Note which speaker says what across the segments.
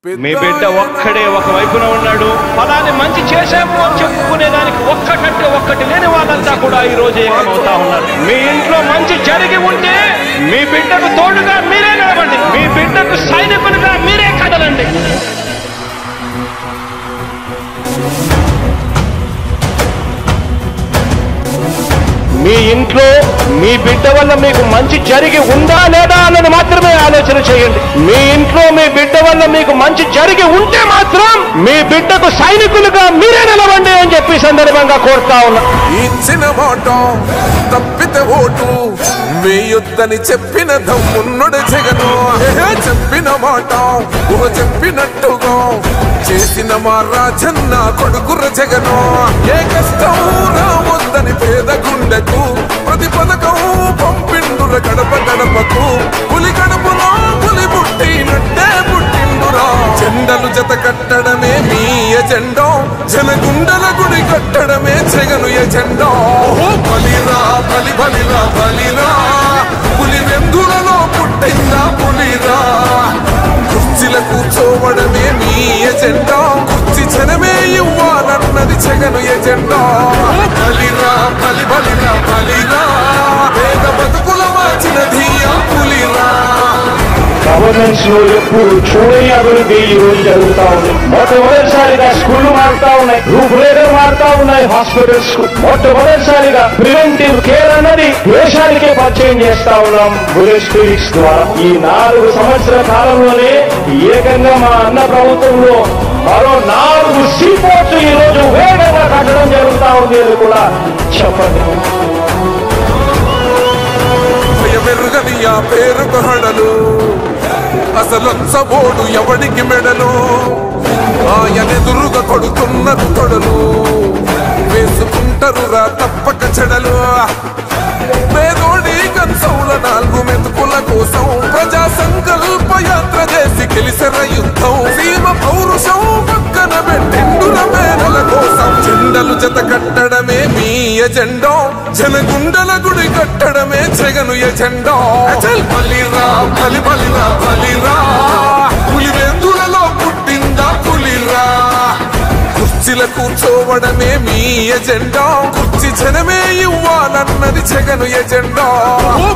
Speaker 1: మీ బిడ్డ ఒక్కడే ఒక వైపున ఉన్నాడు. ఫలాన్ని మంచి చేశాము అని చెప్పుకునేదానికి ఒక్కటంటే ఒక్కటి లేని వాళ్ళంతా కూడా ఈ రోజు ఏకమవుతా ఉన్నారు. మీ ఇంట్లో మంచి జరిగి ఉంటే మీ బిడ్డకు తోడుగా మీరే నిలబండి, మీ బిడ్డకు సైనికులుగా మీరే కదలండి. మీ ఇంట్లో మీ బిడ్డ వల్ల మీకు మంచి జరిగి ఉందా లేదా అన్నది మాత్రమే ఆలోచన చేయండి. మీ ఇంట్లో మీ బిడ్డ వల్ల మీకు మంచి జరిగి ఉంటే మాత్రం మీ బిడ్డకు సైనికులుగా మీరే నిలవండి అని చెప్పి సందర్భంగా కోరుతా ఉన్నా.
Speaker 2: ఇచ్చిన మాట తప్పితే ఓటు వేయొద్దని చెప్పిన దమ్మున్నడు జగను. చెప్పిన మాట చెప్పినట్టుగా చేసిన మా రాజన్న కొడుకుర జగను. ఏ కష్టం రావద్దని పేద గుండెకు ప్రతి పథకం పంపిండుర గడప గడపకు. పులి గడపలో పులి పుట్టినట్టే పుట్టిండురా. జెండలు జత కట్టడమే మీ ఎజెండా, జనగుండల గుడి కట్టడమే జగను ఎజెండా. బలిరా బలి బలిరా బలిరా, పులి వెందులలో పుట్టిందా పులిరా. కుర్చీల కూర్చోవడమే మీ ఎజెండా, కుర్చీ జనమే ఇవ్వాలన్నది జగను ఎజెండా. బలిరా బలి బలిరా బలిరా, పేద బతుకుల మార్చిన ధీయా పులిరా.
Speaker 1: గవర్నెన్స్ లో ఎప్పుడు చూడని అభివృద్ధి ఈ రోజు జరుగుతా ఉంది. మొట్టమొదటిసారిగా స్కూళ్లు మారుతా ఉన్నాయి, రూపురేఖలు మారుతా ఉన్నాయి. హాస్పిటల్స్ కు మొట్టమొదటిసారిగా ప్రివెంటివ్ కేర్ అన్నది దేశానికే పరిచయం చేస్తా ఉన్నాం బుల్లెట్ క్లినిక్స్ ద్వారా. ఈ 4 సంవత్సరాల కాలంలోనే ఏకంగా మా అన్న ప్రభుత్వంలో మరో 4 సీపోర్ట్స్ ఈ రోజు వేగంగా కట్టడం జరుగుతా ఉంది అని కూడా చెప్పండి.
Speaker 2: మెరుగని ఆ పేరుకు హడలు, అసలొచ్చబోడు ఎవడికి మెడలు. ఆయనెదురుగా కొడుతున్న తొడలు వేసుకుంటారు రా తప్పక చెడలు. పేదోడి కంచౌల 4 మెతుకుల కోసం ప్రజా సంకల్ప యాత్ర చేసి గెలిసెర యుద్ధం. సీమ పౌరుషం పక్కన పెట్టిండుల పేదల కోసం. జెండలు జత కట్టడమే మీ ఎజెండా, జనగుండల గుడి కట్టడమే జగను ఎజెండా. బలిరా బలి బలిరా బలిరా, పులి వెందులలో పుట్టిందా పులిరా. కుర్చీల కూర్చోవడమే మీ ఎజెండా, కుర్చీ జనమే ఇవ్వాలన్నది జగను ఎజెండా.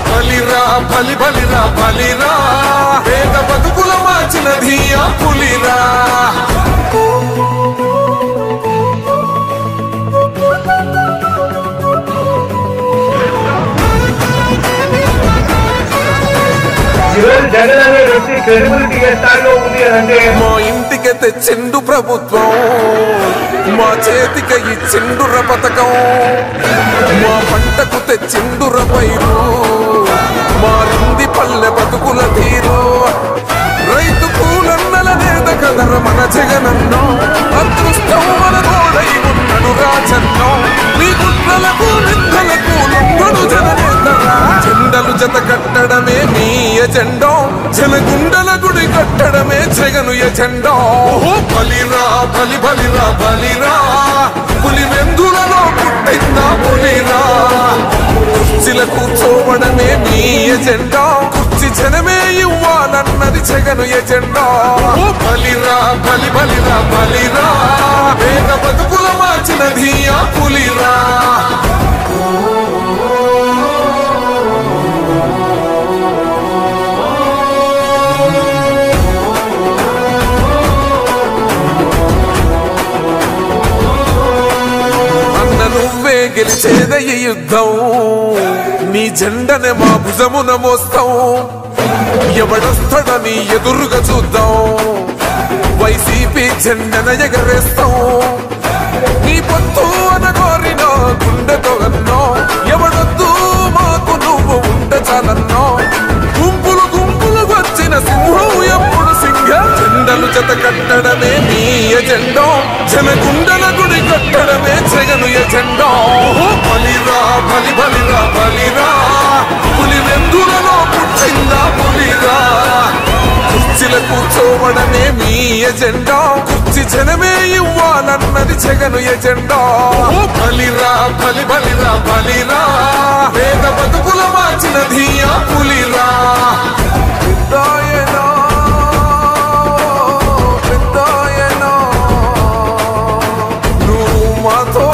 Speaker 2: బలిరా బలి బలిరా బలిరా, పేద బతుకుల మార్చిన ధీయా పులిరా.
Speaker 1: జగన్ అనే వ్యక్తి క్రెడిబిలిటీ ఏ స్థాయిలో ఉంది అంటే
Speaker 2: మా ఇంటికి తెచ్చిండు ప్రభుత్వం, మా చేతికి ఇచ్చిండుర పథకం. మా పంటకు తెచ్చిండుర పైరు, మారింది పల్లె బతుకుల తీరు. రైతు కూలన్నల నేత కదర మన జగనన్నో, అదృష్టం మన తోడై ఉన్నడు రాజన్నో. మీ కుట్రలకు నిందలకు లొంగడు జననేతరా. జెండలు జత కట్టడమే మీ ఎజెండా, జనగుండల గుడి కట్టడమే జగను ఎజెండా. బలిరా బలి బలిరా బలిరా, పులి వెందులలో పుట్టిందా పులిరా. కుర్చీల కూర్చోవడమే మీ ఎజెండా, కుర్చీ జనమే ఇవ్వాలన్నది జగను ఎజెండా. బలిరా బలి బలిరా బలిరా, పేద బతుకుల మార్చిన ధీయా పులిరా. నువ్వే గెలిచేద ఈ యుద్ధం, నీ జెండనే మా భుజమున మోస్తాం. ఎవడొస్తాడని ఎదురుగా చూద్దాం, వైసీపీ జెండన ఎగరేస్తాం. నీ పొత్తు అనగోరిన గుండెతో అన్నో, ఎవడొద్దు మాకు నువ్వు ఉండ చాలన్నో. గుంపులు గుంపులు వచ్చిన సింహం ఎప్పుడు సింహ. జెండలు జత కట్టడమే మీ ఎజెండా, జనగుండల గుడి కట్టడమే జగను ఎజెండా. బలిరా బలి బలిరా బలిరా, పులి వెందులలో పుట్టిందా పులిరా. కుర్చీల కూర్చోవడమే మీ ఎజెండా, కుర్చీ జనమే ఇవ్వాలన్నది జగను ఎజెండా. బలిరా బలి బలిరా బలిరా, పేద బతుకుల మార్చిన ధీయా పులిరా. మాతో